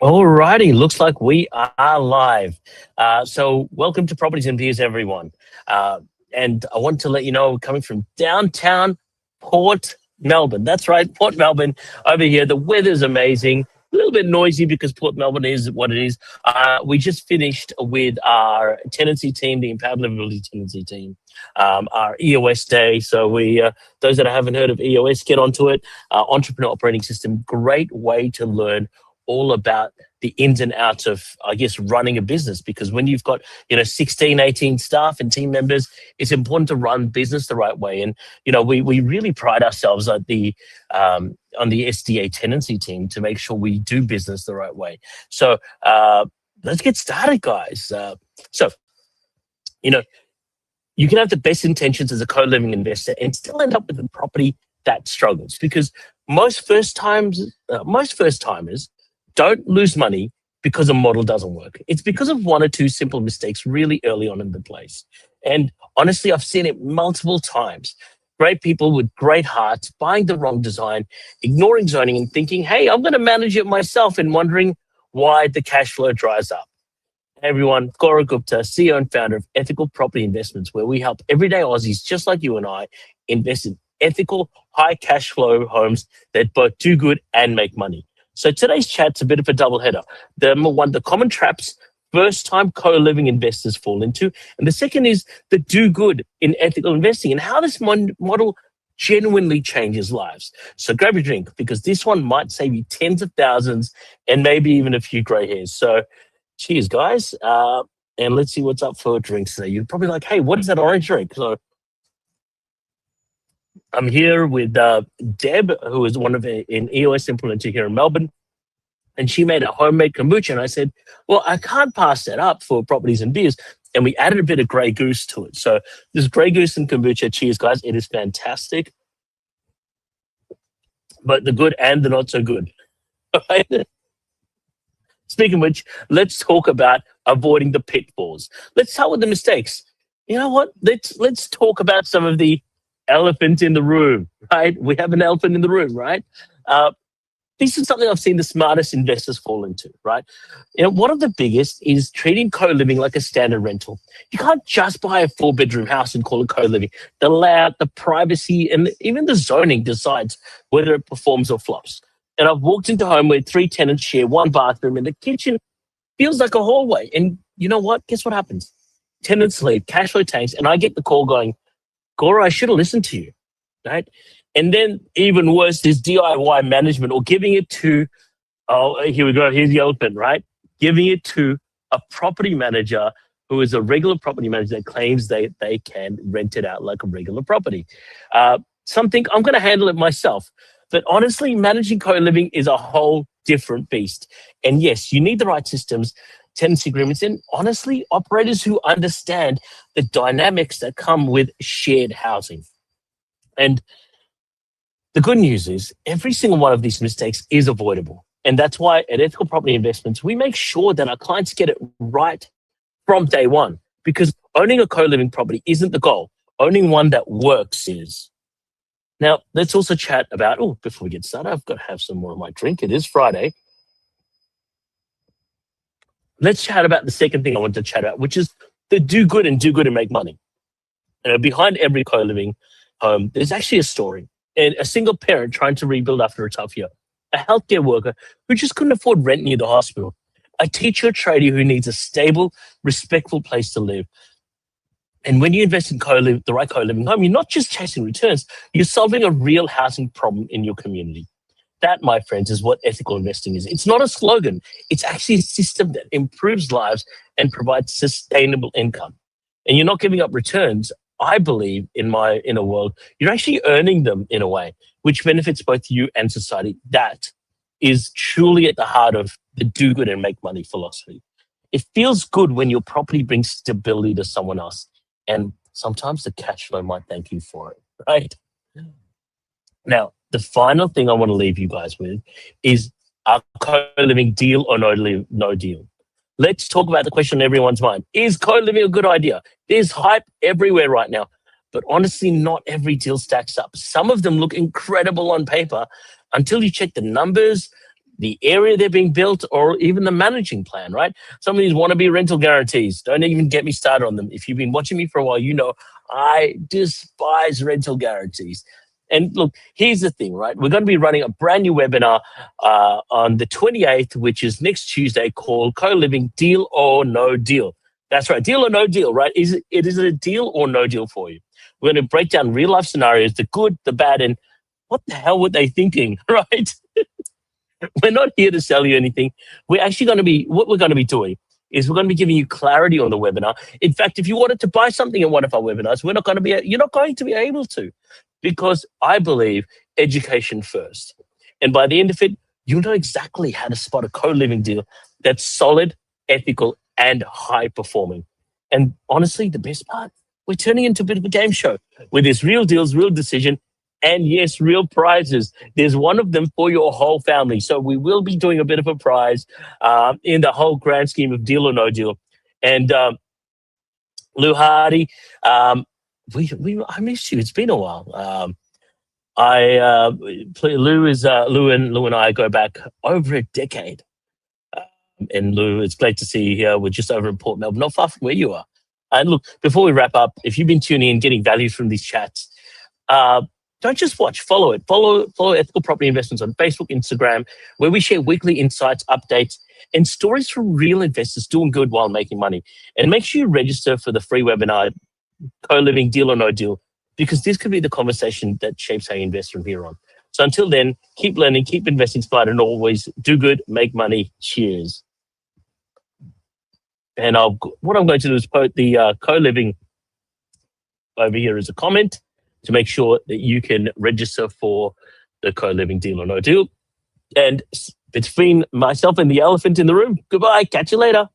Alrighty, looks like we are live. So welcome to Properties and Beers, everyone. And I want to let you know, we're coming from downtown Port Melbourne. That's right, Port Melbourne over here. The weather's amazing. A little bit noisy because Port Melbourne is what it is. We just finished with our tenancy team, the Empowered Livability tenancy team, our EOS day. So those that haven't heard of EOS, get onto it. Entrepreneur Operating System, great way to learn all about the ins and outs of, I guess, running a business. Because when you've got, 16, 18 staff and team members, it's important to run business the right way. And, we really pride ourselves at on the SDA tenancy team to make sure we do business the right way. So let's get started, guys. So, you know, you can have the best intentions as a co-living investor and still end up with a property that struggles, because most first-timers don't lose money because a model doesn't work. It's because of one or two simple mistakes really early on in the place. And honestly, I've seen it multiple times. Great people with great hearts buying the wrong design, ignoring zoning and thinking, hey, I'm going to manage it myself, and wondering why the cash flow dries up. Hey everyone, Gaurav Gupta, CEO and founder of Ethical Property Investments, where we help everyday Aussies just like you and I invest in ethical, high cash flow homes that both do good and make money. So today's chat's a bit of a double header. The common traps first-time co-living investors fall into, and the second is the do good in ethical investing and how this model genuinely changes lives. So grab your drink, because this one might save you tens of thousands and maybe even a few grey hairs. So cheers, guys. And let's see what's up for drinks today. You're probably like, hey, what is that orange drink? So I'm here with Deb, who is an EOS implementer here in Melbourne. And she made a homemade kombucha. And I said, well, I can't pass that up for Properties and Beers. And we added a bit of Grey Goose to it. So this Grey Goose and kombucha, cheers, guys. It is fantastic. But the good and the not so good. Right? Speaking of which, let's talk about avoiding the pitfalls. Let's start with the mistakes. You know what? Let's talk about some of the elephant in the room, right? We have an elephant in the room, right? This is something I've seen the smartest investors fall into, right? One of the biggest is treating co-living like a standard rental. You can't just buy a 4-bedroom house and call it co-living. The layout, the privacy, and even the zoning decides whether it performs or flops. And I've walked into a home where 3 tenants share 1 bathroom and the kitchen feels like a hallway. And you know what? Guess what happens? Tenants leave, cash flow tanks, and I get the call going, Gora, I should have listened to you, right? And then even worse is DIY management, or giving it to, here we go, here's the elephant, right? Giving it to a property manager who is a regular property manager that claims they can rent it out like a regular property. Something, I'm going to handle it myself. But honestly, managing co-living is a whole different beast. And yes, you need the right systems, tenancy agreements, and honestly, operators who understand the dynamics that come with shared housing. And the good news is every single one of these mistakes is avoidable. And that's why at Ethical Property Investments, we make sure that our clients get it right from day one, because owning a co-living property isn't the goal. Owning one that works is. Now, let's also chat about, before we get started, I've got to have some more of my drink. It is Friday. Let's chat about the second thing I want to chat about, which is the do good and make money. Behind every co-living home, there's actually a story. And a single parent trying to rebuild after a tough year, a healthcare worker who just couldn't afford rent near the hospital, a teacher tradie who needs a stable, respectful place to live. And when you invest in the right co-living home, you're not just chasing returns, you're solving a real housing problem in your community. That, my friends, is what ethical investing is. It's not a slogan. It's actually a system that improves lives and provides sustainable income. And you're not giving up returns. I believe in my inner world, you're actually earning them in a way which benefits both you and society. That is truly at the heart of the do good and make money philosophy. It feels good when your property brings stability to someone else. And sometimes the cash flow might thank you for it, right? Now, the final thing I want to leave you guys with is our co-living deal or no deal. Let's talk about the question on everyone's mind. Is co-living a good idea? There's hype everywhere right now, but honestly, not every deal stacks up. Some of them look incredible on paper until you check the numbers, the area they're being built, or even the managing plan, right? Some of these wannabe rental guarantees. Don't even get me started on them. If you've been watching me for a while, you know I despise rental guarantees. And look, here's the thing, right? We're going to be running a brand new webinar on the 28th, which is next Tuesday, called Co-Living Deal or No Deal. That's right, deal or no deal, right? Is it a deal or no deal for you? We're going to break down real life scenarios, the good, the bad, and what the hell were they thinking, right? We're not here to sell you anything. We're actually going to be, what we're going to be doing is we're going to be giving you clarity on the webinar. In fact, if you wanted to buy something in one of our webinars, you're not going to be able to, because I believe education first. And by the end of it, you'll know exactly how to spot a co-living deal that's solid, ethical, and high performing. And honestly, the best part, we're turning into a bit of a game show with this real deals, real decision, and yes, real prizes. There's one of them for your whole family. So we will be doing a bit of a prize in the whole grand scheme of deal or no deal. And Lou Hardy, I missed you. It's been a while. Lou and I go back over a decade. And Lou, it's great to see you here. We're just over in Port Melbourne, not far from where you are. And look, before we wrap up, if you've been tuning in, getting value from these chats, don't just watch, follow it. Follow Ethical Property Investments on Facebook, Instagram, where we share weekly insights, updates, and stories from real investors doing good while making money. And make sure you register for the free webinar, Co-Living Deal or No Deal, because this could be the conversation that shapes how you invest from here on. So until then, keep learning, keep investing smart, and always do good, make money. Cheers. And what I'm going to do is put the co-living over here as a comment to make sure that you can register for the co-living deal or no deal. And it's been myself and the elephant in the room. Goodbye. Catch you later.